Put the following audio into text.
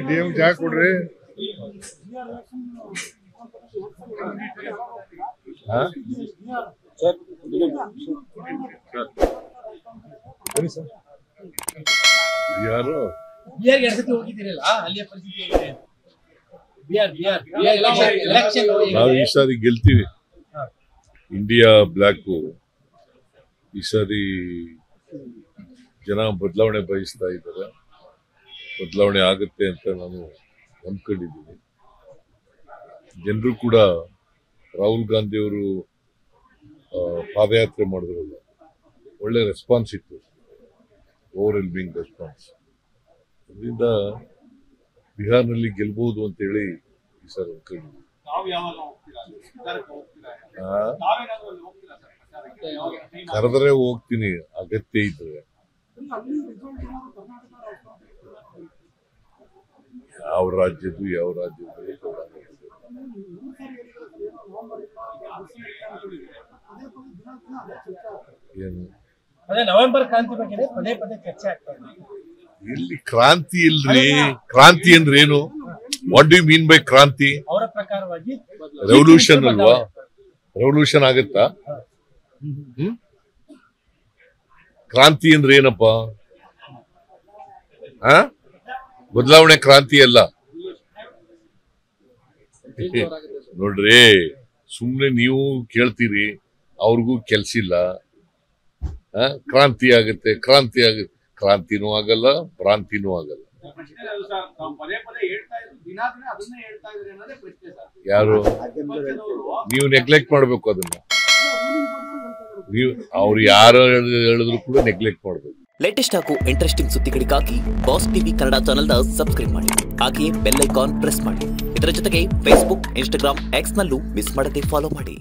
DM ಜಾಗ ಕೊಡ್ರಿ. ಯಾರು ನಾವು ಈ ಸಾರಿ ಗೆಲ್ತೀವಿ. ಇಂಡಿಯಾ ಬ್ಲಾಕ್ ಈ ಸಾರಿ ಜನ ಬದಲಾವಣೆ ಬಯಸ್ತಾ ಇದ್ದಾರೆ. ಬದಲಾವಣೆ ಆಗುತ್ತೆ ಅಂತ ನಾನು ಅಂದ್ಕೊಂಡಿದ್ದೀನಿ. ಜನರು ಕೂಡ ರಾಹುಲ್ ಗಾಂಧಿ ಅವರು ಪಾದಯಾತ್ರೆ ಮಾಡಿದ್ರಲ್ಲ, ಒಳ್ಳೆ ರೆಸ್ಪಾನ್ಸ್ ಇತ್ತು, ಓವರ್ವೆಲ್ಮಿಂಗ್ ರೆಸ್ಪಾನ್ಸ್. ಅದರಿಂದ ಬಿಹಾರ್ನಲ್ಲಿ ಗೆಲ್ಬಹುದು ಅಂತ ಹೇಳಿ ಈ ಸರ್ ಅಂದ್ಕೊಂಡಿದ್ದೀನಿ. ಕರೆದ್ರೆ ಹೋಗ್ತೀನಿ ಅಗತ್ಯ ಇದ್ರೆ. ಯಾವ ರಾಜ್ಯದ್ದು ಏನು ನವೆಂಬರ್ ಕ್ರಾಂತಿ ಬಗ್ಗೆ ಪದೇ ಪದೇ ಚರ್ಚೆ ಆಗ್ತಾ ಇದೆ. ಇಲ್ಲಿ ಕ್ರಾಂತಿ ಇಲ್ರಿ. ಕ್ರಾಂತಿ ಅಂದ್ರೆ ಏನು? What do you mean by ಕ್ರಾಂತಿ? ಅವರ ಪ್ರಕಾರವಾಗಿ ರೆವಲ್ಯೂಷನ್ ಅಲ್ವಾ? ರೆವಲ್ಯೂಷನ್ ಆಗತ್ತಾ? ಕ್ರಾಂತಿ ಅಂದ್ರೆ ಏನಪ್ಪ? ಬದಲಾವಣೆ ಕ್ರಾಂತಿ ಅಲ್ಲ ನೋಡ್ರಿ. ಸುಮ್ನೆ ನೀವು ಕೇಳ್ತೀರಿ, ಅವ್ರಿಗೂ ಕೆಲ್ಸಿಲ್ಲ. ಕ್ರಾಂತಿ ಆಗುತ್ತೆ. ಕ್ರಾಂತಿನೂ ಆಗಲ್ಲ, ಭ್ರಾಂತಿನೂ ಆಗಲ್ಲ. ಯಾರು? ನೀವು ನೆಗ್ಲೆಕ್ಟ್ ಮಾಡ್ಬೇಕು ಅದನ್ನ. ನೀವು ಅವ್ರು ಯಾರು ಹೇಳಿದ್ರು ಕೂಡ ನೆಗ್ಲೆಕ್ಟ್ ಮಾಡ್ಬೇಕು. ಲೇಟೆಸ್ಟ್ ಹಾಗೂ ಇಂಟ್ರೆಸ್ಟಿಂಗ್ ಸುದ್ದಿಗಳಿಗಾಗಿ ಬಾಸ್ ಟಿವಿ ಕನ್ನಡ ಚಾನೆಲ್ನ ಸಬ್ಸ್ಕ್ರೈಬ್ ಮಾಡಿ. ಹಾಗೆಯೇ ಬೆಲ್ ಐಕಾನ್ ಪ್ರೆಸ್ ಮಾಡಿ. ಇದರ ಜೊತೆಗೆ ಫೇಸ್ಬುಕ್, ಇನ್ಸ್ಟಾಗ್ರಾಮ್, ಎಕ್ಸ್ ನಲ್ಲೂ ಮಿಸ್ ಮಾಡದೆ ಫಾಲೋ ಮಾಡಿ.